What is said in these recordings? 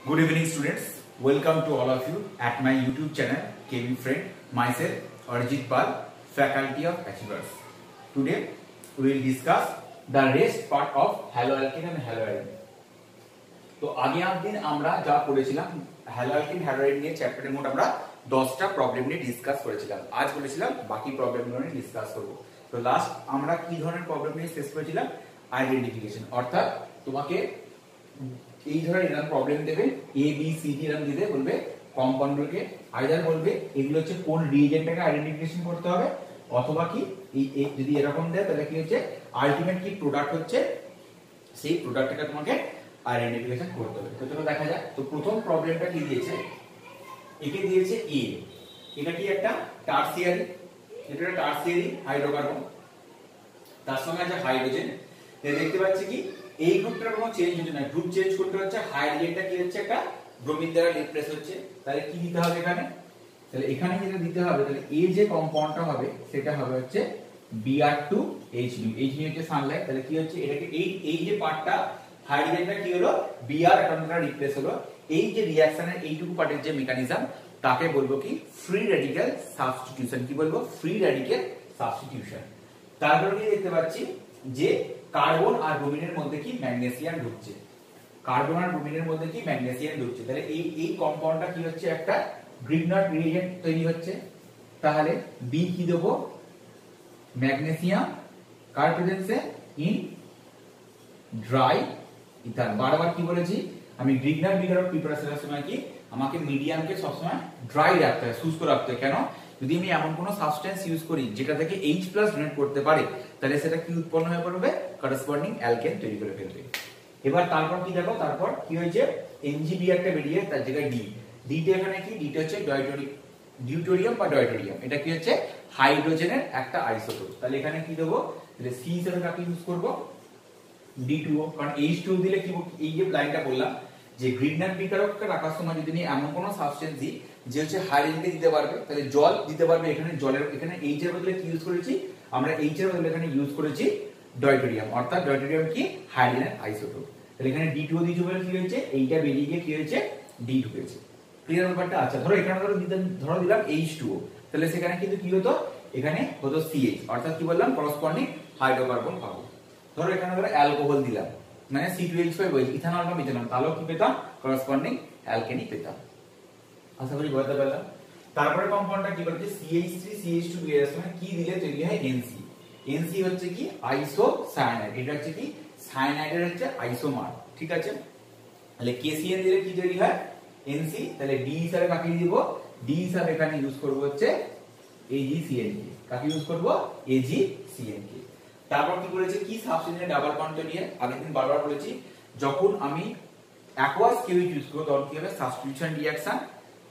Good evening students, welcome to all of you at my YouTube channel KB Friend, myself Arjit Pal, Faculty of Bachelors. Today we will discuss the rest part of haloalkane and haloarine. তো আগের দিন আমরা যা পড়েছিলাম হ্যালোঅ্যালকিন হ্যালোআইন নিয়ে চ্যাপ্টারে মোট আমরা 10টা প্রবলেম নিয়ে ডিসকাস করেছিলাম। আজ বলেছিলাম বাকি প্রবলেমগুলো নিয়ে ডিসকাস করব। তো লাস্ট আমরা কি ধরনের প্রবলেম নিয়ে শেষ করেছিলাম? আইডেন্টিফিকেশন, অর্থাৎ তোমাকে এই ধরনের এরকম প্রবলেম দেবে এ বি সি ডি এরকম দিতে বলবে কম্পাউন্ডগুলোকে আইদার বলবে এগুলো হচ্ছে কোন রিএজেন্টটাকে আইডেন্টিফিকেশন করতে হবে, অথবা কি এই যদি এরকম দেয় তাহলে কি হচ্ছে আলটিমেট কি প্রোডাক্ট হচ্ছে সেই প্রোডাক্টটাকে তোমাকে আইডেন্টিফিকেশন করতে হবে। তো চলো দেখা যাক। তো প্রথম প্রবলেমটা কি দিয়েছে, একে দিয়েছে এ, এটা কি একটা টারসিয়ারি, এটা একটা টারসিয়ারি হাইড্রোকার্বন, তার সঙ্গে আছে হাইড্রোজেন। দেখতে পাচ্ছি কি এই গ্রুপটার কোনো চেঞ্জ হচ্ছে না, গ্রুপ চেঞ্জ করতে হচ্ছে, হাইড্রোজেনটা কি হচ্ছে একটা ব্রোমিন দ্বারা রিপ্লেস হচ্ছে। তাহলে কি দিতে হবে এখানে? তাহলে এখানে যেটা দিতে হবে, তাহলে এ যে কম্পাউন্ডটা হবে সেটা হবে হচ্ছে Br2H2, H হচ্ছে সানলাইট। তাহলে কি হচ্ছে এটাকে এই যে পার্টটা হাইড্রোজেনটা কি হলো Br অ্যাটম দ্বারা রিপ্লেস হলো, এই যে রিঅ্যাকশনের এইটুকু পার্টের যে মেকানিজম তাকে বলবো কি ফ্রি রেডিক্যাল সাবস্টিটিউশন। কি বলবো? Free radical substitution. তারপরে কি দেখতে পাচ্ছি যে কার্বন আর ব্রোমিনের মধ্যে কি ম্যাগনেসিয়াম ঢুকছে, কার্বন আর ব্রোমিনের মধ্যে কি ম্যাগনেসিয়াম ঢুকছে। তাহলে এই কম্পাউন্ডটা কি হচ্ছে একটা গ্রিগনাট রিএজেন্ট তৈরি হচ্ছে। তাহলে বি কি দেবো? ম্যাগনেসিয়াম কার প্রেজেন্সে ইন ড্রাই ইথার। বারবার কি বলেছি আমি গ্রিগনাট বিকারক প্রিপারেশনের সময় কি আমাকে মিডিয়ামকে সবসময় ড্রাই রাখতে হয়, শুষ্ক রাখতে হয়। কেন? যদি আমি এমন কোনো সাবস্টেন্স ইউজ করি যেটা থেকে H+ ডোনেট করতে পারে তাহলে সেটা কি উৎপন্ন হয়ে পড়বে? করেসপন্ডিং অ্যালকেন তৈরি করে ফেলবে। এবার তারপর কি দেখো, তারপর কি হয়েছে NGB একটা বেরিয়ে তার জায়গায় ডি, ডিটা এখানে কি ডিটা হচ্ছে ডিউটোরিয়াম বা ডয়টোরিয়াম। এটা কি হচ্ছে হাইড্রোজেনের একটা আইসোটোপ। তাহলে এখানে কি দেবো? তাহলে সি হিসেবে কাকে ইউজ করব? D2O, কারণ H2 দিলে কি এই যে লাইনটা বললাম যে গ্রিগনাট বিকারককে রাখার সময় যদি আমি এমন কোনো সাবস্টেন্স দিই যে হচ্ছে হাইড্রোজেনকে দিতে পারবে, তাহলে জল দিতে পারবে। এখানে জলের এখানে H এর বদলে কি ইউজ করেছি আমরা? H এর বদলে এখানে ইউজ করেছি ডয়টোরিয়াম, অর্থাৎ ডয়টোরিয়াম কি হাইড্রোজেনের আইসোটোপ। তাহলে এখানে D2O দিয়েছি বলে কি হয়েছে এইটা বেরিয়ে গিয়ে কি হয়েছে ডি ঢুকেছে। ক্লিয়ার ব্যাপারটা? আচ্ছা ধরো এখানে ধরো দিলাম H2O, তাহলে সেখানে কিন্তু কি হতো এখানে হতো CH, অর্থাৎ কি বললাম করসপন্ডিং হাইড্রোকার্বন পাবো। ধরো এখানে ধরো অ্যালকোহল দিলাম মানে C2H5 বলছি ইথানল বা মিথানল, তাহলেও কি পেতাম? করসপন্ডিং অ্যালকেনই পেতাম। আশা করি বুঝতে পারলাম। তারপরে কম্পাউন্ডটা কি বলছে CH3 CH2 এর সঙ্গে কি দিলে তৈরি হয় NC। NC হচ্ছে কি আইসোসায়ানাইড, এটা হচ্ছে কি সায়ানাইডের হচ্ছে আইসোমার, ঠিক আছে। তাহলে KCN দিলে কি তৈরি হয়? NC। তাহলে D হিসাবে কাকে দিব? D হিসাবে এখানে ইউজ করব হচ্ছে AgCN কে। কাকে ইউজ করব? AgCN কে। তারপর কি বলেছে কি সাবস্টেন্সের ডাবল বন্ড তৈরি হয়? আগের দিন বারবার বলেছি যখন আমি অ্যাকোয়াস কেউই ইউজ করব তখন কি হবে? Substitution reaction.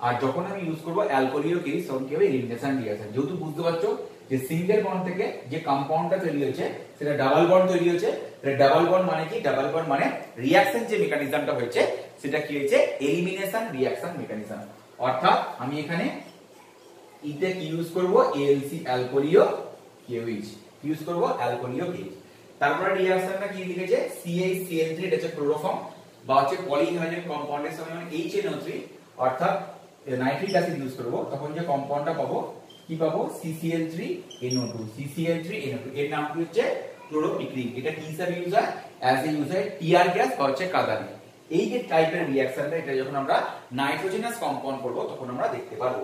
আর যখন আমি ইউজ করব অ্যালকোহলিও কেউই তখন কি হবে? Elimination reaction. যেহেতু বুঝতে পারছো যে সিঙ্গেল বন্ড থেকে যে কম্পাউন্ডটা তৈরি হয়েছে সেটা ডাবল বন্ড তৈরি হয়েছে। তাহলে ডাবল বন্ড মানে কি? ডাবল বন্ড মানে রিঅ্যাকশন যে মেকানিজমটা হয়েছে সেটা কি হয়েছে? Elimination reaction mechanism. অর্থাৎ আমি এখানে ইতে কি ইউজ করব? ALC অ্যালকোহলিও কেউইচ ইউজ করব অ্যালকোহলিও কেউইচ। তারপরে রিঅ্যাকশনটা কি লিখেছে CH3 এটা হচ্ছে ক্লোরোফর্ম বা হচ্ছে পলিহাইড্রোজেন কম্পাউন্ডের সঙ্গে মানে HNO3 অর্থাৎ নাইট্রিক অ্যাসিড ইউজ করব, তখন যে কম্পাউন্ডটা পাবো কি পাবো? CCl3NO2 CCl3NO2 এর নাম কি হচ্ছে ক্লোরোপিক্রিন। এটা কি হিসাবে ইউজ হয়? অ্যাজ এ ইউজ হয় টিয়ার গ্যাস বা হচ্ছে কাদানি। এই যে টাইপের রিঅ্যাকশনটা এটা যখন আমরা নাইট্রোজেনাস কম্পাউন্ড করব তখন আমরা দেখতে পারবো।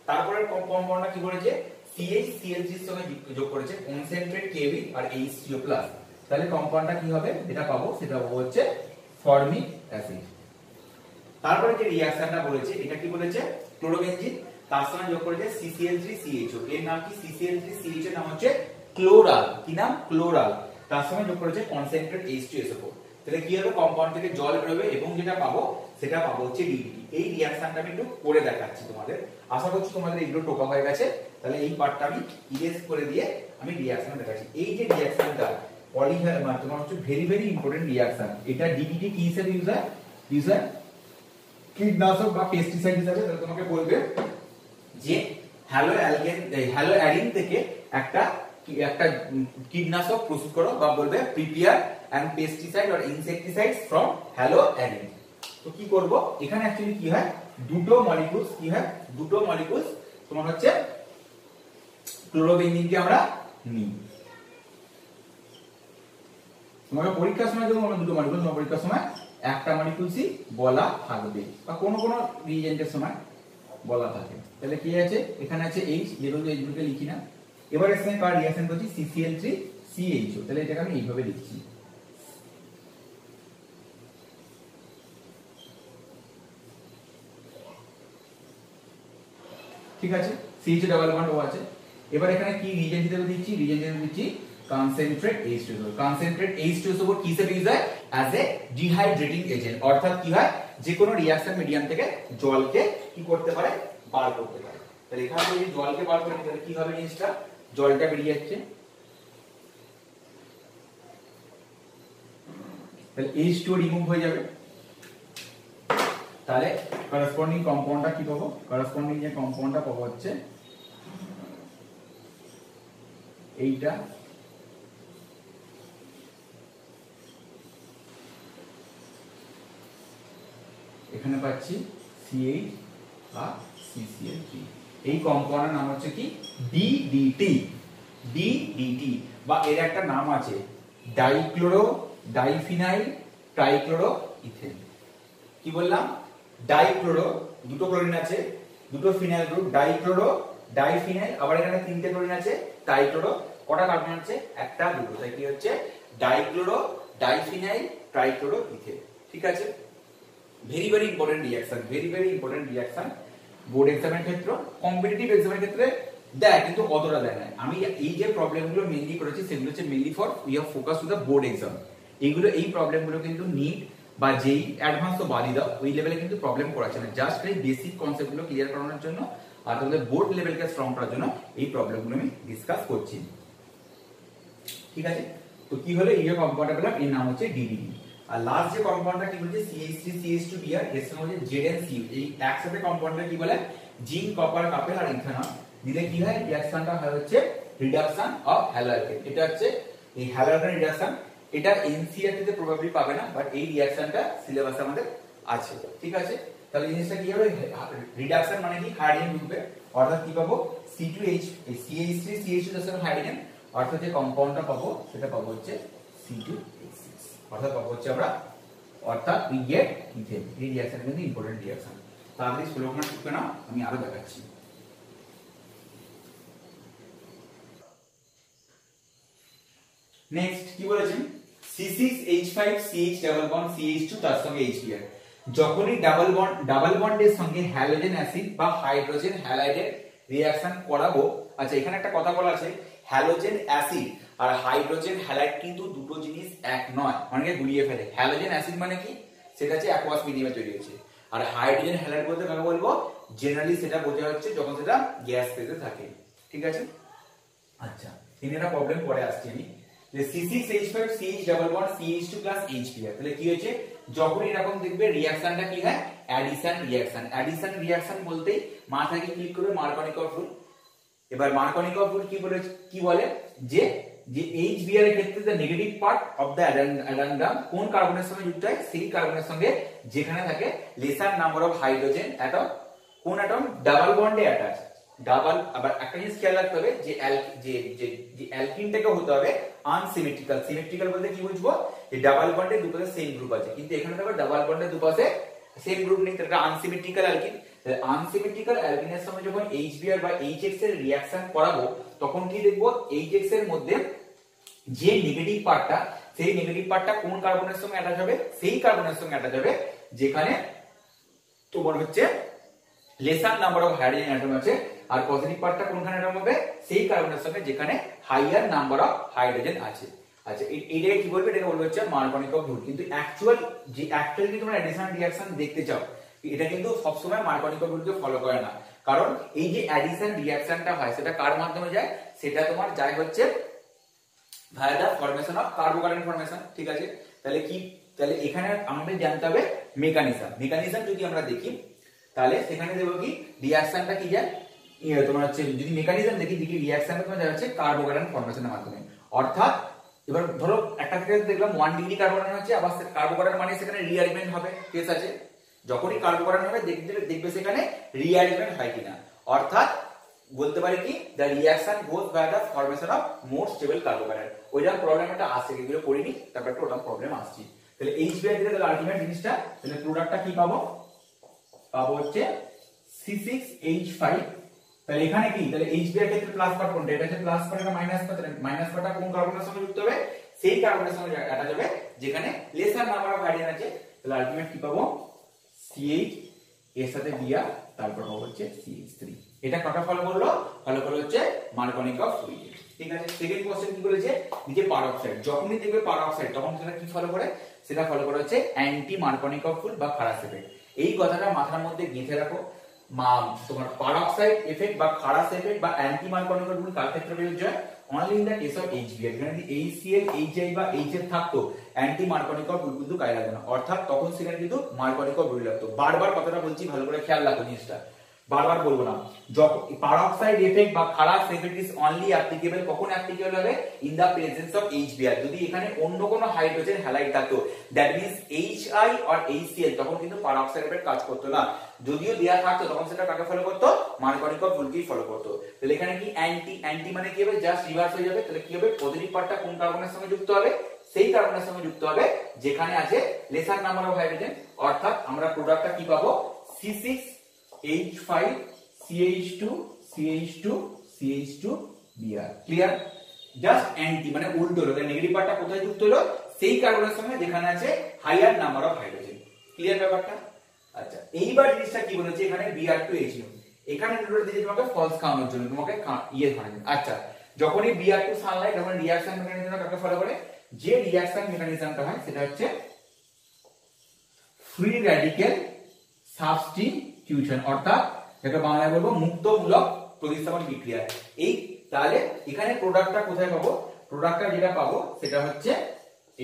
তারপরে কম্পাউন্ডটা কি করেছে CHCl3 এর সঙ্গে যোগ করেছে কনসেন্ট্রেট Kb আর H3O+। তাহলে কম্পাউন্ডটা কি হবে? যেটা পাবো সেটা পাবো হচ্ছে ফর্মিক অ্যাসিড। তারপরে যে রিঅ্যাকশনটা বলেছে এটা কি বলেছে? ক্লোরোবেনজিন, তার সঙ্গে যোগ করেছে CCl3CHO। এর নাম কি? CCl3CHO এর নাম হচ্ছে ক্লোরাল। কি নাম? ক্লোরাল। তার সঙ্গে যোগ করেছে কনসেন্ট্রেট H2SO4। তাহলে কি হবে? কম্পাউন্ড থেকে জল বেরোবে এবং যেটা পাবো সেটা পাবো হচ্ছে DDT। এই রিঅ্যাকশনটা আমি একটু করে দেখাচ্ছি তোমাদের, আশা করছি তোমাদের এগুলো টোকা হয়ে গেছে। তাহলে এই পার্টটা আমি ইরেজ করে দিয়ে আমি রিঅ্যাকশন দেখাচ্ছি। এই যে রিঅ্যাকশনটা তোমার হচ্ছে ভেরি ভেরি ইম্পর্টেন্ট রিঅ্যাকশন। এটা DDT কি হিসেবে ইউজ হয়? কীটনাশক বা পেস্টিসাইড হিসেবে। তাহলে তোমাকে বলবে যে হ্যালোঅ্যারিন থেকে একটা কীটনাশক প্রস্তুত করো বা বলবে prepare and pesticide or insecticides from haloarene. তো কি করব, এখানে অ্যাকচুয়ালি কি হয়, দুটো মলিকিউলস কি হয়, দুটো মলিকিউলস তোমার হচ্ছে ক্লোরোবেনজিনকে আমরা নিই। তোমাকে পরীক্ষার সময় যখন আমরা দুটো মলিকিউল, তোমার পরীক্ষার সময় একটা মলিকিউলসই বলা থাকবে, বা কোনো কোনো রিএজেন্টের সময় বলা থাকে। তাহলে কি আছে, এখানে আছে H, যেগুলো H গ্রুপে লিখি না। এবার এর সঙ্গে কার রিঅ্যাকশন করছি, CCl3 CHO। তাহলে এটাকে আমি এইভাবে লিখছি। ঠিক আছে, CH ডাবল বন্ড ও আছে। এবার এখানে কি রিজেন্ট হিসেবে দিচ্ছি, রিজেন্ট হিসেবে দিচ্ছি কনসেন্ট্রেট H2SO। কনসেন্ট্রেট H2SO কি হিসেবে ইউজ হয়, অ্যাজ এ ডিহাইড্রেটিং এজেন্ট। অর্থাৎ কি হয়, যে কোনো রিঅ্যাকশন মিডিয়াম থেকে জলকে কি করতে পারে, বার করতে পারে। তাহলে এখানে যদি জলকে বার করে তাহলে কি হবে জিনিসটা, জলটা বেরিয়ে যাচ্ছে। তাহলে H2O রিমুভ হয়ে যাবে। তাহলে করসপন্ডিং কম্পাউন্ডটা কি পাবো, করসপন্ডিং যে কম্পাউন্ডটা পাবো হচ্ছে এইটা। এখানে পাচ্ছি CH আর CCl3। এই কম্পাউন্ডের নাম হচ্ছে কি, DDT। DDT বা এর একটা নাম আছে ডাইক্লোরো ডাইফিনাইল ট্রাইক্লোরো ইথেন। কি বললাম, ডাইক্লোরো, দুটো ক্লোরিন আছে, দুটো ফিনাইল গ্রুপ, ডাইক্লোরো ডাইফিনাইল, আবার এখানে তিনটে ক্লোরিন আছে, ট্রাইক্লোরো, কটা কার্বন আছে, একটা দুটো, তাই কি হচ্ছে ডাইক্লোরো ডাইফিনাইল ট্রাইক্লোরো ইথেন। ঠিক আছে, very very important reaction, very very important reaction board এক্সামের ক্ষেত্রে, কম্পিটিটিভ এক্সামের ক্ষেত্রে দেয়, কিন্তু অতটা দেয় না। আমি এই যে প্রবলেমগুলো মেইনলি করেছি সেগুলো হচ্ছে mainly for we have focus to the board exam. এইগুলো, এই প্রবলেমগুলো কিন্তু নিট বা যেই অ্যাডভান্স তো বাদই দাও, ওই লেভেলে কিন্তু প্রবলেম করাচ্ছে না, জাস্ট এই বেসিক কনসেপ্টগুলো ক্লিয়ার করানোর জন্য আর তোমাদের বোর্ড লেভেলকে স্ট্রং করার জন্য এই প্রবলেমগুলো আমি ডিসকাস করছি। ঠিক আছে, তো কি হলো, এই যে কম্পাউন্ডটা পেলাম এর নাম হচ্ছে DDT। আর লাস্ট যে কম্পাউন্ডটা কি বলছে, CH3 CH2Br, এর সঙ্গে হচ্ছে ZnCu। এই একসাথে কম্পাউন্ডটা কি বলে, জিঙ্ক কপার কাপেল আর ইথানল দিলে কি হয়, রিঅ্যাকশনটা হয় হচ্ছে রিডাকশন অফ হ্যালোঅ্যালকেন। এটা হচ্ছে এই হ্যালোঅ্যালকেন রিডাকশন। এটা এনসিইআরটি তে প্রবাবলি পাবে না, বাট এই রিঅ্যাকশনটা সিলেবাসে আমাদের আছে। ঠিক আছে, তাহলে জিনিসটা কি হবে, রিডাকশন মানে কি, হাইড্রোজেন ঢুকবে, অর্থাৎ কি পাবো, C2H, এই CH3 CH2 এর সঙ্গে হাইড্রোজেন, অর্থাৎ যে কম্পাউন্ডটা পাবো সেটা পাবো হচ্ছে C2H6, অর্থাৎ পাবো হচ্ছে আমরা, অর্থাৎ উই গেট ইথেন। এই রিঅ্যাকশন কিন্তু ইম্পর্টেন্ট রিঅ্যাকশন। তাড়াতাড়ি স্লোগান টুকবে না, আমি আরো দেখাচ্ছি। নেক্সট কি বলেছেন, C6H5CH ডাবল বন্ড CH2 তার সঙ্গে HBr। যখনই ডাবল বন্ডের সঙ্গে হ্যালোজেন অ্যাসিড বা হাইড্রোজেন হ্যালাইডের রিঅ্যাকশন করাবো। আচ্ছা, এখানে একটা কথা বলা আছে, হ্যালোজেন অ্যাসিড আর হাইড্রোজেন হ্যালাইড কিন্তু দুটো জিনিস এক নয়, অনেকে গুলিয়ে ফেলে। হ্যালোজেন অ্যাসিড মানে কি, সেটা হচ্ছে অ্যাকুয়াস মিডিয়ামে তৈরি হয়েছে, আর হাইড্রোজেন হ্যালাইড বলতে কাকে বলবো, জেনারেলি সেটা বোঝা হচ্ছে যখন সেটা গ্যাস ফেজে থাকে। ঠিক আছে, আচ্ছা এটা প্রবলেম পরে আসছি আমি। C6H5CH double bond CH2 plus HBr, তাহলে কি হয়েছে, যখন এরকম দেখবে রিঅ্যাকশনটা কি হয়, অ্যাডিশন রিঅ্যাকশন। অ্যাডিশন রিঅ্যাকশন বলতেই মাথায় ক্লিক করবে মার্কনিকভ রুল। এবার মার্কনিকভ রুল কি বলে, যে HBr এর ক্ষেত্রে the negative part of the addendum কোন কার্বনের সঙ্গে যুক্ত হয়, সেই কার্বনের সঙ্গে যেখানে থাকে lesser number of hydrogen atom. কোন অ্যাটম, ডাবল বন্ডে অ্যাটাচ। ডাবল, আবার একটা জিনিস খেয়াল রাখতে হবে যে অ্যালকিনটাকে হতে হবে আনসিমেট্রিক্যাল। সিমেট্রিক্যাল বলতে কি বুঝবো, যে ডাবল বন্ডে দুপাশে সেম গ্রুপ আছে, কিন্তু এখানে দেখো ডাবল বন্ডে দুপাশে সেম গ্রুপ নেই, তাহলে আনসিমেট্রিক্যাল অ্যালকিন। আনসিমেট্রিক্যাল অ্যালকিনের সঙ্গে যখন HBr বা HX এর রিঅ্যাকশন করাবো, তখন কি দেখবো, HX এর মধ্যে যে নেগেটিভ পার্টটা, সেই নেগেটিভ পার্টটা কোন কার্বনের সঙ্গে অ্যাটাচ হবে, সেই কার্বনের সঙ্গে অ্যাটাচ হবে যেখানে তোমার হচ্ছে lesser number of hydrogen atom আছে। আর পজিটিভ পার্টটা কোনখানে অ্যাটম হবে, সেই কার্বনের সঙ্গে যেখানে হাইয়ার নাম্বার অফ হাইড্রোজেন আছে। আচ্ছা, এইটাকে কি বলবে, এটাকে বলবে হচ্ছে মার্কনিকভ রুল। কিন্তু অ্যাকচুয়ালি তোমরা অ্যাডিশন রিঅ্যাকশন দেখতে চাও, এটা কিন্তু সবসময় মার্কনিকভ রুলকে ফলো করে না, কারণ এই যে অ্যাডিশন রিঅ্যাকশনটা হয় সেটা কার মাধ্যমে যায়, সেটা তোমার যায় হচ্ছে ভায়া দা ফরমেশন অফ কার্বোকার্বন ফরমেশন। ঠিক আছে, তাহলে এখানে আমাদের জানতে হবে মেকানিজম যদি আমরা দেখি, তাহলে সেখানে দেখবো কি রিঅ্যাকশনটা কি যায়, তোমার হচ্ছে যদি মেকানিজম দেখি রিঅ্যাকশনটা তোমার যাচ্ছে কার্বোকার্বন ফরমেশনের মাধ্যমে। অর্থাৎ এবার ধরো একটা ক্ষেত্রে দেখলাম 1 ডিগ্রি কার্বোকার্বন হচ্ছে, আবার কার্বোকার্বন মানে সেখানে রিঅ্যারেঞ্জমেন্ট হবে, কেস আছে, যখনই কার্বোকার্বন হবে দেখবে সেখানে রিঅ্যারেঞ্জমেন্ট হয় কিনা, অর্থাৎ বলতে পারি কি the reaction goes by the formation of more stable carbocation. ওইরকম প্রবলেমটা আসছে, এগুলো করিনি, তারপর একটা ওরকম প্রবলেম আসছে। তাহলে HBr দিলে তাহলে আলটিমেট জিনিসটা, তাহলে প্রোডাক্টটা কি পাবো, পাবো হচ্ছে C6H5। তাহলে এখানে কি, তাহলে HBr ক্ষেত্রে প্লাস পার্ট কোনটা, এটা হচ্ছে প্লাস পার্ট, এটা মাইনাস পার্ট। মাইনাস পার্টটা কোন কার্বনের সঙ্গে যুক্ত হবে, সেই কার্বনের সঙ্গে অ্যাটাচ হবে যেখানে লেসার নাম্বার অফ হাইড্রোজেন আছে। তাহলে আলটিমেট কি পাবো, CH এর সাথে Br, তারপর পাবো হচ্ছে CH3। এটা কটা ফলো করলো, ফলো করলো হচ্ছে মার্কনিক অফ ফ্লুইড। ঠিক আছে। সেকেন্ড কোশ্চেন কি বলেছে, নিচে পারঅক্সাইড, যখনই দেখবে পারঅক্সাইড তখন সেটা কি ফলো করে, সেটা ফলো করে হচ্ছে অ্যান্টি মার্কনিক অফ ফ্লুইড বা খারাস এফেক্ট। এই কথাটা মাথার মধ্যে গেঁথে রাখো। তোমার পারঅক্সাইড এফেক্ট বা খারাস এফেক্ট বা অ্যান্টি মার্কনিক অফ ফ্লুইড কার ক্ষেত্রে প্রযোজ্য হয়, only in the case of HBr। এখানে যদি HCl, HI বা HF থাকতো, অ্যান্টি মার্কনিক অফ ফ্লুইড কিন্তু কাজে লাগবে না, অর্থাৎ তখন সেখানে কিন্তু মার্কনিক অফ ফ্লুইড লাগতো। বারবার কথাটা বলছি, ভালো করে খেয়াল রাখো জিনিসটা, বারবার বলবো না। যখন পারঅক্সাইড এফেক্ট বা Kharasch effect is only applicable, কখন অ্যাপ্লিকেবল হবে, in the presence of HBr। যদি এখানে অন্য কোনো হাইড্রোজেন হ্যালাইড থাকতো, that means HI or HCl, তখন কিন্তু পারঅক্সাইড এফেক্ট কাজ করতো না। যদিও দেয়া থাকতো তখন সেটা কাকে ফলো করতো, মার্কনিক অফ ফ্লুইডকেই ফলো করতো। তাহলে এখানে কি অ্যান্টি, অ্যান্টি মানে কি হবে, জাস্ট রিভার্স হয়ে যাবে। তাহলে কি হবে, পজিটিভ পার্টটা কোন কার্বনের সঙ্গে যুক্ত হবে, সেই কার্বনের সঙ্গে যুক্ত হবে যেখানে আছে লেসার নাম্বার অফ হাইড্রোজেন, অর্থাৎ আমরা প্রোডাক্টটা কি পাবো, C6H5 CH2 CH2 CH2 Br। Clear? Just anti মানে উল্টো হলো, নেগেটিভ পার্টটা কোথায় যুক্ত হলো, সেই কার্বনের সঙ্গে যেখানে আছে higher number of hydrogen. Clear ব্যাপারটা? আচ্ছা, এইবার জিনিসটা কি বলেছে, এখানে Br2HU, এখানে টোটাল দিয়েছে তোমাকে ফলস খাওয়ানোর জন্য, তোমাকে ইয়ে ধরে। আচ্ছা, যখনই Br2 সানলাইট, তখন রিঅ্যাকশন মেকানিজম কাকে ফলো করে, যে রিঅ্যাকশন মেকানিজমটা হয় সেটা হচ্ছে ফ্রি র্যাডিক্যাল সাবস্টিটিউশন, অর্থাৎ যেটা বাংলায় বলবো মুক্তমূলক প্রতিস্থাপন বিক্রিয়া। এই তাহলে এখানে প্রোডাক্টটা কোথায় পাবো, প্রোডাক্টটা যেটা পাবো সেটা হচ্ছে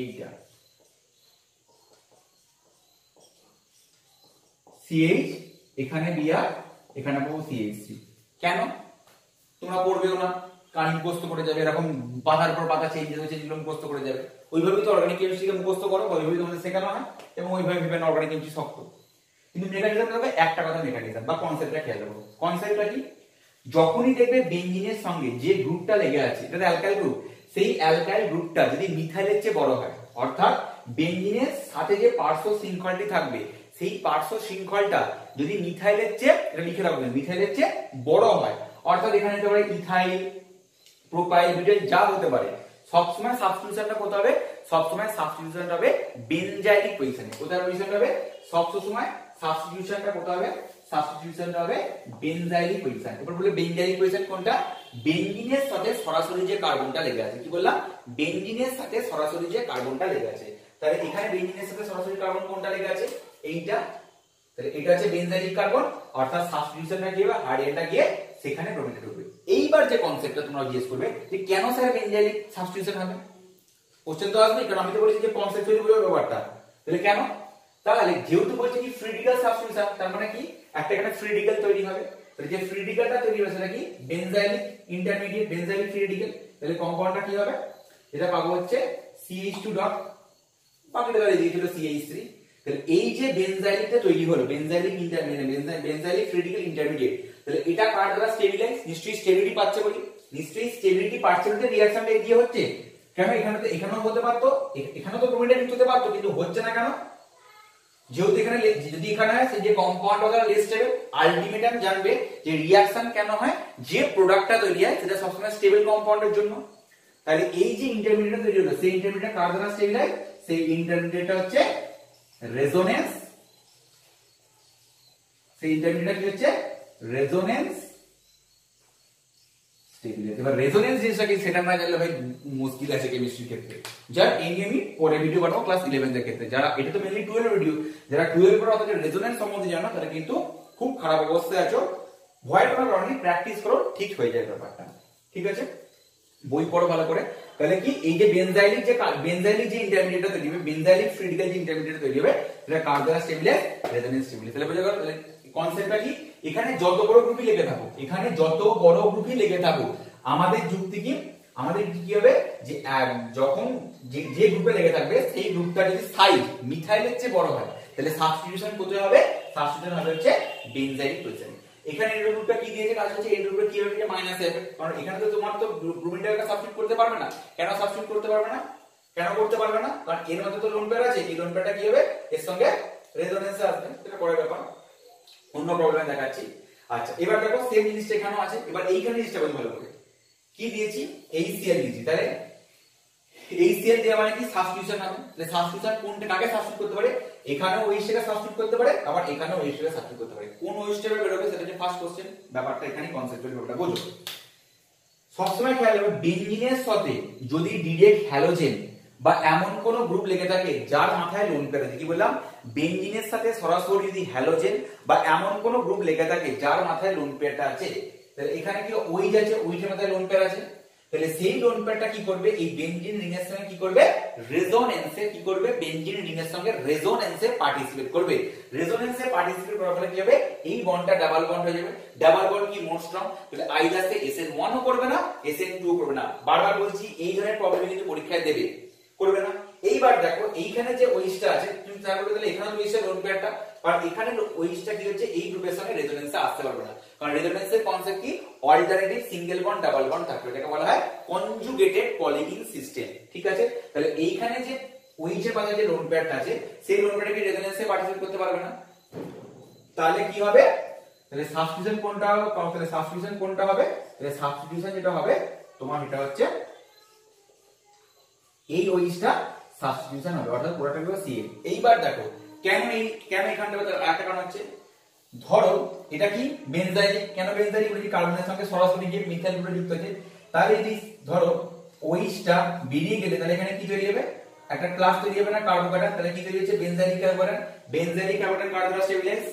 এইটা, CH, এখানে Br, এখানে পাবো CH3। কেন তোমরা পড়বেও না, কারণ মুখস্থ করে যাবে, এরকম পাতার পর পাতা চেঞ্জ হয়েছে, যেগুলো মুখস্থ করে যাবে। ওইভাবেই তো অর্গানিক কেমিস্ট্রিকে মুখস্থ করো, ওইভাবেই তোমাদের শেখানো হয়, এবং ওইভাবে ভেবে অর্গানিক কেমিস্ট্রি শক্ত। কিন্তু মেকানিজম হবে একটা কথা, মেকানিজম বা কনসেপ্টটা খেয়াল রাখো। কনসেপ্টটা কি, যখনই দেখবে বেঞ্জিনের সঙ্গে যে গ্রুপটা লেগে আছে, এটা অ্যালকাইল গ্রুপ, সেই অ্যালকাইল গ্রুপটা যদি মিথাইলের চেয়ে বড় হয়, অর্থাৎ বেঞ্জিনের সাথে যে পার্শ্ব শৃঙ্খলটি থাকবে, সেই পার্শ্ব শৃঙ্খলটা যদি মিথাইলের চেয়ে, এটা লিখে রাখবেন, মিথাইলের চেয়ে বড় হয়, অর্থাৎ এখানে হতে পারে ইথাইল, প্রোপাইল, বিউটাইল, যা হতে পারে, সবসময় সাবস্টিটিউশনটা কোথায় হবে, সবসময় সাবস্টিটিউশনটা হবে বেনজাইলিক পজিশনে। কোথায় পজিশনটা হবে, সবসময় সাবস্টিটিউশনটা কোথায় হবে, সাবস্টিটিউশনটা হবে বেনজাইলিক পজিশন। এবার বলে বেনজাইলিক পজিশন কোনটা, বেনজিনের সাথে সরাসরি যে কার্বনটা লেগে আছে, কি বললাম, বেনজিনের সাথে সরাসরি যে কার্বনটা লেগে আছে। তাহলে এখানে বেনজিনের সাথে সরাসরি কার্বন কোনটা লেগে আছে, এইটা। তাহলে এটা হচ্ছে বেনজাইলিক কার্বন, অর্থাৎ সাবস্টিটিউশনটা কি হবে, হাইড্রোজেনটা গিয়ে সেখানে ব্রোমিনে ঢুকবে। এইবার যে কনসেপ্টটা তোমরা জিজ্ঞেস করবে যে কেন স্যার বেনজাইলিক সাবস্টিটিউশন হবে, কোশ্চেন তো আসবে, কারণ আমি তো বলেছি যে কনসেপ্ট তৈরি করবে ব্যাপারটা। তাহলে কেন, তাহলে যেহেতু বলছে কি ফ্রি রেডিক্যাল সাবস্টিটিউশন, তার মানে কি একটা এখানে ফ্রি রেডিক্যাল তৈরি হবে। তাহলে যে ফ্রি রেডিক্যালটা তৈরি হবে সেটা কি, বেনজাইলিক ইন্টারমিডিয়েট বেনজাইলিক ফ্রি রেডিক্যাল। তাহলে কম্পাউন্ডটা কি হবে, এটা পাবো হচ্ছে CH2 ডট, বাকিটা তাহলে দিয়েছিল CH3। তাহলে এই যে বেনজাইলিকটা তৈরি হলো, বেনজাইলিক ইন্টারমিডিয়েট, বেনজাইলিক ফ্রি রেডিক্যাল ইন্টারমিডিয়েট, তাহলে এটা কার দ্বারা স্টেবিলাইজ, নিশ্চয়ই স্টেবিলিটি পাচ্ছে বলি, নিশ্চয়ই স্টেবিলিটি পাচ্ছে বলতে রিঅ্যাকশনটা এগিয়ে হচ্ছে। কেন, এখানে তো এখানেও হতে পারতো, এখানেও তো ব্রোমিনটা যুক্ত হতে পারতো, কিন্তু হচ্ছে না কেন, যেহেতু এখানে, যদি এখানে হয় যে কম্পাউন্ড হবে লেস স্টেবল, আলটিমেটাম জানবে যে রিঅ্যাকশন কেন হয়, যে প্রোডাক্টটা তৈরি হয় সেটা সবসময় স্টেবল কম্পাউন্ডের জন্য। তাহলে এই যে ইন্টারমিডিয়েট তৈরি হলো, সেই ইন্টারমিডিয়েট কার দ্বারা স্টেবিলাইজ, সেই ইন্টারমিডিয়েটটা হচ্ছে রেজোনেন্স, সেই ইন্টারমিডিয়েট কি হচ্ছে রেজোনেন্স স্টেবিলাইজ। এবার রেজোনেন্স জিনিসটা কি সেটা না জানলে ভাই মুশকিল আছে কেমিস্ট্রির ক্ষেত্রে। যার এনএমই পরে ভিডিও বানাবো ক্লাস 11 এর ক্ষেত্রে, যারা এটা তো মেইনলি 12 ভিডিও, যারা 12 পরে অথচ রেজোনেন্স সম্বন্ধে জানো তারা কিন্তু খুব খারাপ অবস্থায় আছো। ভয় করার কারণে প্র্যাকটিস করো, ঠিক হয়ে যায় ব্যাপারটা। ঠিক আছে, বই পড়ো ভালো করে। তাহলে কি এই যে বেনজাইলিক যে ইন্টারমিডিয়েটটা তৈরি হবে, বেনজাইলিক ফ্রি রেডিক্যাল যে ইন্টারমিডিয়েট তৈরি হবে, সেটা কার দ্বারা স্টেবিলাইজ, রেজোনেন্স স্টেবিলাইজ। তাহলে বোঝা গেল। তাহলে কনসেপ্টটা কি, এখানে যত বড় গ্রুপই লেগে থাকুক, এখানে যত বড় গ্রুপই লেগে থাকুক, আমাদের যুক্তি কি, আমাদের কি হবে যে যখন যে গ্রুপে লেগে থাকবে সেই গ্রুপটা যদি সাইজ মিথাইলের চেয়ে বড় হয়, তাহলে সাবস্টিটিউশন কোথায় হবে? সাবস্টিটিউশন হবে হচ্ছে বেনজাইলিক পজিশন। এখানে এর গ্রুপটা কি দিয়েছে? কাজ হচ্ছে এর গ্রুপে কি হবে? মাইনাস হবে, কারণ এখানে তো তোমার তো ব্রোমিনটাকে সাবস্টিটিউট করতে পারবে না। কেন সাবস্টিটিউট করতে পারবে না? কেন করতে পারবে না? কারণ এর মধ্যে তো লোন পেয়ার আছে, এই লোন পেয়ারটা কি হবে? এর সঙ্গে রেজোনেন্সে আসবে, সেটা পরের ব্যাপার, অন্য প্রবলেমে দেখাচ্ছি। আচ্ছা, এবার দেখো সেম জিনিসটা এখানেও আছে। এবার এইখানে জিনিসটা বলি ভালো করে, কি দিয়েছি? HCl দিয়েছি, তাহলে HCl দেওয়া মানে কি? সাবস্টিটিউশন হবে। তাহলে সাবস্টিটিউশন কোনটা কাকে সাবস্টিটিউট করতে পারে? এখানেও OH টাকে সাবস্টিটিউট করতে পারে, আবার এখানেও OH টাকে সাবস্টিটিউট করতে পারে। কোন OH টাকে বের হবে সেটা হচ্ছে ফার্স্ট কোশ্চেন। ব্যাপারটা এখানে কনসেপ্টুয়ালি ব্যাপারটা বুঝো। সবসময় খেয়াল রাখবে, বেনজিনের সাথে যদি ডিরেক্ট হ্যালোজেন বা এমন কোন গ্রুপ লেগে থাকে যার মাথায় লোন পেয়ার আছে, কি বললাম? বেনজিনের সাথে সরাসরি যদি হ্যালোজেন বা এমন কোন গ্রুপ লেগে থাকে যার মাথায় লোন পেয়ারটা আছে, তাহলে এখানে কি OH আছে, OH এর মাথায় লোন পেয়ার আছে, তাহলে সেই লোন পেয়ারটা কি করবে? এই বেনজিন রিং এর সঙ্গে কি করবে? রেজোনেন্সে কি করবে? বেনজিন রিং এর সঙ্গে রেজোনেন্সে পার্টিসিপেট করবে। রেজোনেন্সে পার্টিসিপেট করার ফলে কি হবে? এই বন্ডটা ডাবল বন্ড হয়ে যাবে। ডাবল বন্ড কি মোর স্ট্রং? তাহলে আইদার সে SN1 ও করবে না, SN2 ও করবে না। বারবার বলছি, এই ধরনের প্রবলেম কিন্তু পরীক্ষায় দেবে, করবে না। এইবার দেখো এইখানে যে OH-টা আছে, তুমি তার বলতে তাহলে এখানে OH এর লোন পেয়ারটা, আর এখানে OH-টা কি হচ্ছে? এই গ্রুপের সঙ্গে রেজোনেন্সে আসতে পারবে না, কারণ রেজোনেন্সের কনসেপ্ট কি? Alternative single bond double bond থাকবে, এটাকে বলা হয় কনজুগেটেড পলিগিন সিস্টেম। ঠিক আছে, তাহলে এইখানে যে OH এর পাশে যে লোন পেয়ারটা আছে, সেই লোন পেয়ারটা কি রেজোনেন্সে পার্টিসিপেট করতে পারবে না। তাহলে কি হবে? তাহলে সাবস্টিটিউশন কোনটা হবে? তাহলে সাবস্টিটিউশন কোনটা হবে? তাহলে সাবস্টিটিউশন যেটা হবে তোমার, এটা হচ্ছে এই OH-টা সাবস্টিটিউশন হবে, অর্থাৎ পুরোটা হবে Cl। এইবার দেখো কেন এখানটা একটা কারণ হচ্ছে, ধরো এটা কি বেনজাইলিক। কেন বেনজাইলিক? বলি কার্বনের সঙ্গে সরাসরি গিয়ে মিথাইল গ্রুপে যুক্ত আছে। তাহলে যদি ধরো OH-টা বেরিয়ে গেলে, তাহলে এখানে কি তৈরি হবে? একটা ক্লাস তৈরি হবে না, কার্বোকাটায়ন। তাহলে কি তৈরি হচ্ছে? বেনজাইলিক কার্বোকাটায়ন। বেনজাইলিক কার্বোকাটায়ন কার দ্বারা স্টেবিলাইজ?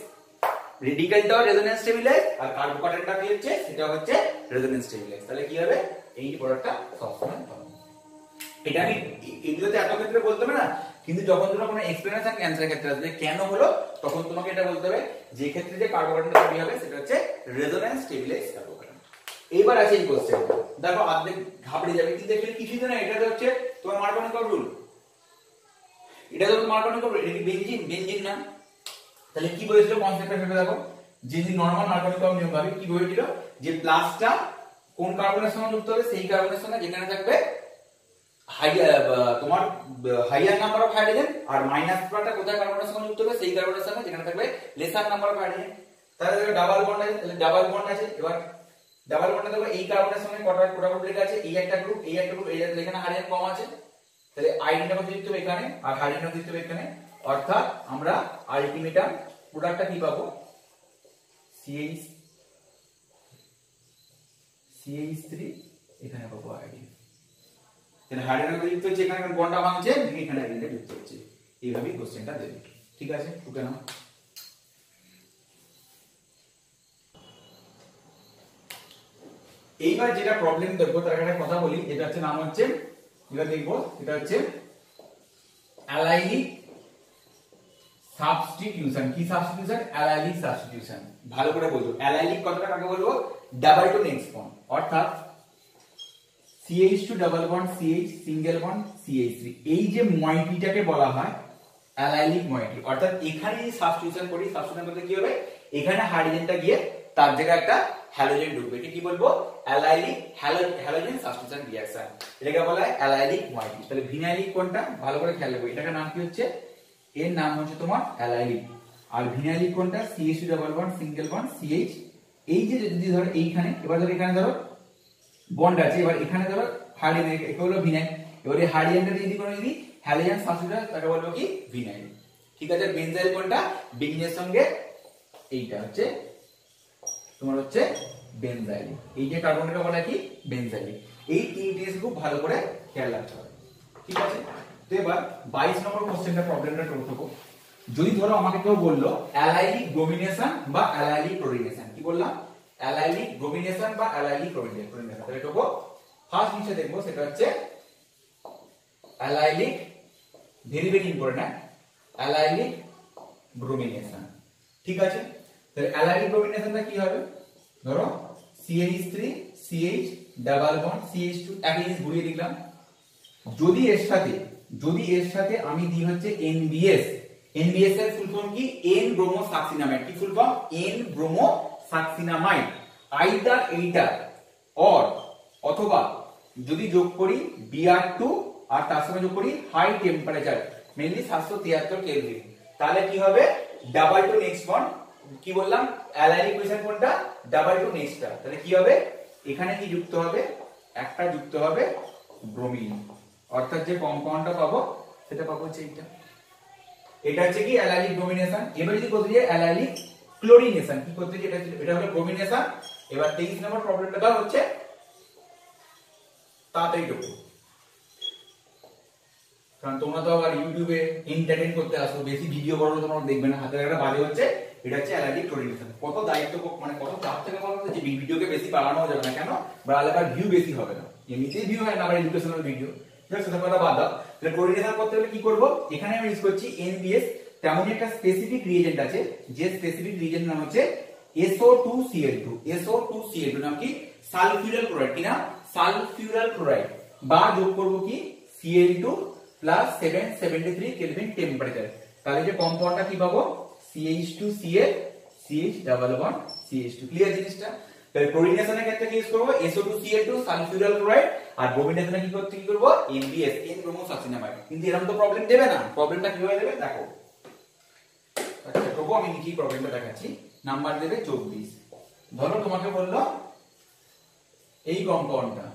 রেডিকালটাও রেজোনেন্স স্টেবিলাইজ, আর কার্বোকাটায়নটা কি হচ্ছে? সেটা হচ্ছে রেজোনেন্স স্টেবিলাইজ। তাহলে কি হবে? এই প্রোডাক্টটা সবসময় হবে। এটা আমি এগুলোতে এত ক্ষেত্রে বলতে হবে না, কিন্তু যখন তোমার কোনো এক্সপেরিয়েন্স আর ক্যান্সারের ক্ষেত্রে আসবে কেন হলো, তখন তোমাকে এটা বলতে হবে যে ক্ষেত্রে যে কার্বোকাটায়নটা তৈরি হবে সেটা হচ্ছে রেজোনেন্স স্টেবিলাইজ কার্বোকাটায়ন। এবার আছে এই কোশ্চেন, দেখো অর্ধেক ঘাবড়ে যাবে, কিন্তু এখানে কিছুই তো না, এটা হচ্ছে তোমার মার্কোনিকল রুল। এটা তো মার্কোনিকল রুল, এটা কি বেনজিন? বেনজিন না। তাহলে কি বলেছিল কনসেপ্টটা ভেবে দেখো, যে নরমাল মার্কোনিকল নিয়ম ভাবে কি বলেছিল, যে প্লাসটা কোন কার্বনের সঙ্গে যুক্ত হবে? সেই কার্বনের সঙ্গে যেখানে থাকবে তোমার হাইয়ার নাম্বার অফ হাইড্রোজেন, আর মাইনাসটা কোথায় কার্বনের সঙ্গে যুক্ত হবে? সেই কার্বনের সঙ্গে যেখানে থাকবে লেসার নাম্বার অফ হাইড্রোজেন। তাহলে দেখো ডাবল বন্ড আছে, তাহলে ডাবল বন্ড আছে। এবার ডাবল বন্ডে দেখো এই কার্বনের সঙ্গে কটা গ্রুপ লেখা আছে? এই একটা গ্রুপ, এই একটা গ্রুপ, এই এখানে হাইড্রোজেন কম আছে, তাহলে আয়োডিনটা কত যুক্ত হবে এখানে, আর হাইড্রোজেন যুক্ত হবে এখানে। অর্থাৎ আমরা আলটিমেটাম প্রোডাক্টটা কি পাবো? CH3, এখানে পাবো আয়োডিন। তাহলে হাইড্রোজেন যুক্ত হচ্ছে এখানে, বন্ডটা ভাঙছে, এখানে হাইড্রোজেনটা যুক্ত হচ্ছে। এইভাবেই কোশ্চেনটা দেবে। ঠিক আছে, টুকে নাও। এইবার যেটা প্রবলেম দেখবো তার একটা কথা বলি, এটা হচ্ছে নাম হচ্ছে, যেটা দেখবো এটা হচ্ছে অ্যালাইলিক সাবস্টিটিউশন। কি সাবস্টিটিউশন? Allylic substitution. ভালো করে বলবো, অ্যালাইলিক কথাটা কাকে বলবো? ডাবল টু নেক্সট বন্ড, অর্থাৎ CH2 double bond CH, single bond CH3, এই যে মইটিটাকে বলা হয় অ্যালাইলিক মইটি। অর্থাৎ এখানে যে সাবস্টিটিউশন করি, সাবস্টিটিউশন করতে কি হবে? এখানে হাইড্রোজেনটা গিয়ে তার জায়গায় একটা হ্যালোজেন ঢুকবে, একে কি বলবো? অ্যালাইলিক হ্যালোজেন সাবস্টিটিউশন রিঅ্যাকশন, এটাকে বলা হয় অ্যালাইলিক মইটি। তাহলে ভিনাইলিক কোনটা? ভালো করে খেয়াল রাখবে, এটার নাম কি হচ্ছে? এর নাম হচ্ছে তোমার অ্যালাইলিক। আর ভিনাইলিক কোনটা? CH2 double bond single bond CH। এই যে যদি ধরো এইখানে, এবার ধরো এখানে ধরো বন্ড আছে, এবার এখানে ধরো হাইড্রোজেন, একে হলো ভিনাইল। এবার এই হাইড্রোজেনটা যদি কোনো যদি হ্যালোজেন সাবস্টিটিউট, তাকে বলবো কি? ভিনাইল। ঠিক আছে, বেনজাইল কোনটা? বেনজিনের সঙ্গে এইটা হচ্ছে তোমার হচ্ছে বেনজাইল। এই যে কার্বনটা বলা কি? বেনজাইল। এই তিনটে খুব ভালো করে খেয়াল রাখতে হবে। ঠিক আছে, তো এবার 22 নম্বর কোশ্চেনটা প্রবলেমটা করে থাকো। যদি ধরো আমাকে কেউ বললো অ্যালাইলিক ব্রোমিনেশন বা অ্যালাইলিক ক্লোরিনেশন, কি বললাম? অ্যালাইলিক ব্রোমিনেশন বা অ্যালাইলিক ক্লোরিনেশন। তাহলে দেখো ফার্স্ট জিনিস দেখবো সেটা হচ্ছে allylic, very very important, allylic bromination. ঠিক আছে, তাহলে অ্যালাইলিক ব্রোমিনেশনটা কি হবে? ধরো CH3 CH double bond CH2, একই জিনিস ঘুরিয়ে দিলাম। যদি এর সাথে আমি দিই হচ্ছে NBS, এনবিএস এর ফুল ফর্ম কি? এন ব্রোমোসাক্সিনামাইড। কি ফুল ফর্ম? এন ব্রোমোসাক্সিনামাইড। আইদার এইটা অর অথবা যদি যোগ করি Br2 আর তার সঙ্গে যোগ করি হাই টেম্পারেচার মেইনলি 773 কেলভিন, তাহলে কি হবে? Double to next bond. কি বললাম? অ্যালাইন ইকুয়েশন কোনটা? ডাবল টু নেক্সটটা। তাহলে কি হবে? এখানে কি যুক্ত হবে? একটা যুক্ত হবে ব্রোমিন, অর্থাৎ যে কম্পাউন্ডটা পাবো সেটা পাবো হচ্ছে এইটা। এটা হচ্ছে কি অ্যালাইলিক ব্রোমিনেশন। এবার যদি করতে যাই অ্যালাইলিক ক্লোরিনেশন, কি করতে যাই? এটা হলো ব্রোমিনেশন। এবার 23 নম্বর প্রবলেমটা দাও হচ্ছে তাড়াতাড়ি ঢোকো, কারণ তোমরা তো আবার ইউটিউবে এন্টারটেইন করতে আসো, বেশি ভিডিও করো তোমরা দেখবে না, হাতে একটা বাজে হচ্ছে। এটা হচ্ছে অ্যালার্জিক ক্লোরিনেশন। কত দায়িত্ব, মানে কত চাপ থেকে বলো যে ভিডিওকে বেশি বাড়ানো যাবে না, কেন? বাড়ালে আবার ভিউ বেশি হবে না, এমনিতেই ভিউ হয় না আবার এডুকেশনাল ভিডিও। সেটা কথা বাদ দাও। তাহলে ক্লোরিনেশন করতে হলে কি করব? এখানে আমি ইউজ করছি এনবিএস। তেমনই একটা স্পেসিফিক রিএজেন্ট আছে, যে স্পেসিফিক রিএজেন্ট নাম হচ্ছে SO2Cl2। SO2Cl2 নাম কি? সালফিউরাল ক্লোরাইড। কি নাম? সালফিউরাল ক্লোরাইড। বা যোগ করব কি? Cl2 plus 773 kelvin temperature. তাহলে যে কম্পাউন্ডটা কি পাবো? CH2Cl CH double bond CH2। Clear জিনিসটা? তাহলে ক্লোরিনেশনের ক্ষেত্রে কি ইউজ করব? SO2Cl2 সালফিউরাল chloride. আর ব্রোমিনেশনে কি করব? NBS N bromosuccinimide. কিন্তু এরকম তো প্রবলেম দেবে না। প্রবলেমটা কিভাবে দেবে দেখো। আচ্ছা তবু আমি নিজেই প্রবলেমটা দেখাচ্ছি। নাম্বার দেবে 24। ধরো তোমাকে বললো এই কম্পাউন্ডটা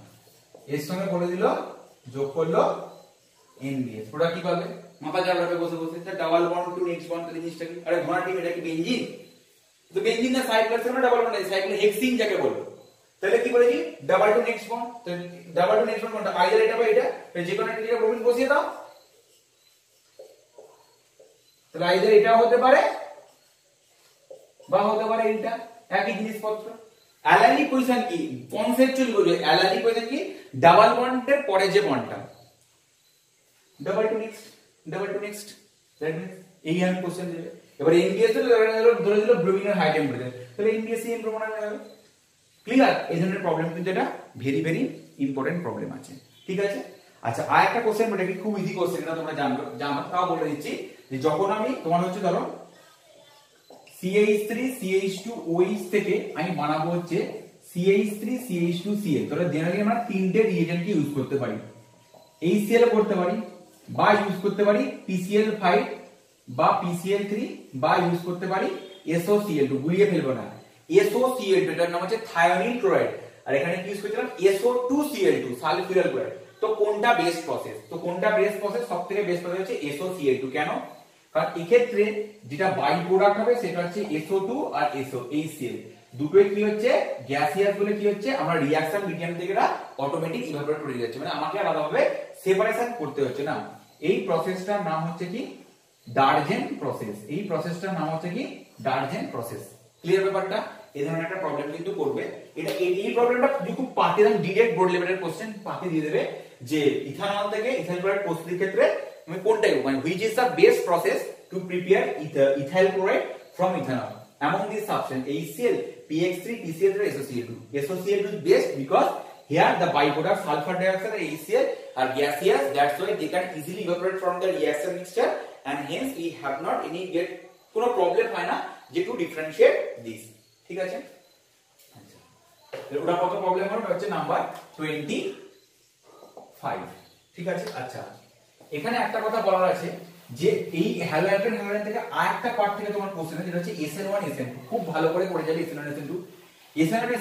এর সঙ্গে বলে দিল যোগ করলো NBS, ওটা কি পাবে? মাথা ঝাড়াবে বসে বসে। Double bond to next bond, জিনিসটা কি? আরে ঘোড়া টিম, এটা কি বেনজিন? তো বেনজিন না সাইক্লোহেক্সেন না ডাবল বন্ড, সাইক্লোহেক্সিন যাকে বলবো। তাহলে কি বলেছি? Double to next bond. তো ডাবল টু নেক্সট বন্ড কোনটা? আইদার এটা বা এটা। তো যে কোনো একটা ব্রোমিন বসিয়ে দাও। তাহলে আইদার এটা হতে পারে বা হতে পারে এটা, একই জিনিসপত্র। অ্যালাইনিক পজিশন কি? কনসেপচুয়ালি বুঝো। অ্যালাইনিক পজিশন কি? ডাবল বন্ডের পরে যে বন্ডটা double to next, double to next. That means এই আমি কোশ্চেন দেবে। এবার এনবিএস তো ধরে দিল ব্রোমিনের হাই টেম্পারেচার, তাহলে এনবিএস এন ব্রোমিন হয়ে যাবে। ক্লিয়ার? এই ধরনের প্রবলেম কিন্তু এটা ভেরি ভেরি ইম্পর্টেন্ট প্রবলেম আছে। ঠিক আছে? আচ্ছা আর একটা কোশ্চেন, এটা কি খুব ইজি কোশ্চেন, এটা তোমরা জানো তাও বলে দিচ্ছি। যে যখন আমি তোমার হচ্ছে ধরো CH3 CH2OH থেকে আমি বানাবো হচ্ছে CH3 CH2Cl, তাহলে জেনারেলি আমরা তিনটে রিএজেন্টকে ইউজ করতে পারি। HCl করতে পারি, বা ইউজ করতে পারি PCl5 বা PCl3, বা ইউজ করতে পারি SOCl2। গুলিয়ে ফেলবো না। SOCl2 এটার নাম হচ্ছে থায়োনিল ক্লোরাইড। আর এখানে কি ইউজ করছিলাম? SO2Cl2 সালফিউরাল chloride. তো কোনটা বেস্ট প্রসেস? তো কোনটা বেস্ট প্রসেস? সবথেকে বেস্ট প্রসেস হচ্ছে SOCl2। কেন? কারণ এই ক্ষেত্রে যেটা বাই প্রোডাক্ট হবে সেটা হচ্ছে SO2 আর HCl। দুটোই কি হচ্ছে? গ্যাসিয়াস বলে কি হচ্ছে? আমরা রিঅ্যাকশন মিডিয়াম থেকে এটা অটোমেটিক ইভাপোরেট করে যাচ্ছে, মানে আমাকে আলাদাভাবে সেপারেশন করতে হচ্ছে না। এই প্রসেসটার নাম হচ্ছে কি? ডারজেন প্রসেস। এই প্রসেসটার নাম হচ্ছে কি? ডারজেন প্রসেস। ক্লিয়ার ব্যাপারটা? এই ধরনের একটা প্রবলেম কিন্তু করবে। এটা এই প্রবলেমটা খুব পাতি একদম ডিরেক্ট বোর্ড লেভেলের কোশ্চেন পাতি দিয়ে দেবে যে ইথানল থেকে ইথাইল ক্লোরাইড প্রস্তুতির ক্ষেত্রে আমি কোনটা ইউজ, মানে which is the best process to prepare ethyl chloride from ethanol among these substance HCl, PX3, PCl3, SOCl2. SOCl2 is best because here the byproduct sulfur dioxide and HCl are gaseous, that's why they can easily evaporate from the reaction mixture and hence we have not any get কোনো problem হয় না যে to differentiate this। ঠিক আছে? আচ্ছা ওটা কত problem হবে? হচ্ছে নাম্বার 25। ঠিক আছে? আচ্ছা এখানে একটা কথা বলার আছে যে এই হ্যালোজেন থেকে আরেকটা পার্ট থেকে তোমার কোশ্চেন যেটা হচ্ছে SN1 SN2 খুব ভালো করে পড়ে যাবে। SN1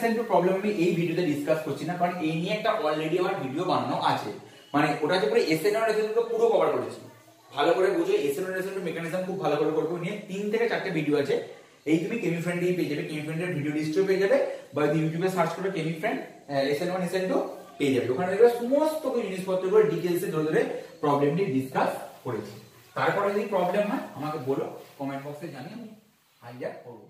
SN2 প্রবলেম আমি এই ভিডিওতে ডিসকাস করছি না, কারণ এই নিয়ে একটা অলরেডি আমার ভিডিও বানানো আছে, মানে ওটা যে পুরো SN1 SN2 পুরো কভার করেছি। ভালো করে বুঝো SN1 SN2 মেকানিজম খুব ভালো করে করব। নিয়ে 3 থেকে 4টে ভিডিও আছে, এই তুমি কেমি ফ্রেন্ডেই পেয়ে যাবে। কেমি ফ্রেন্ডের ভিডিও লিস্টও পেয়ে যাবে, বা ইউটিউবে সার্চ করবে কেমি ফ্রেন্ড SN1 SN2 পেয়ে যাবে। ওখানে দেখবে সমস্ত জিনিসপত্রগুলো ডিটেইলসে ধরে ধরে প্রবলেমটি ডিসকাস করেছি। তারপরে যদি প্রবলেম হয় আমাকে বলো, কমেন্ট বক্সে জানিয়ে আমি আইডিয়া করবো।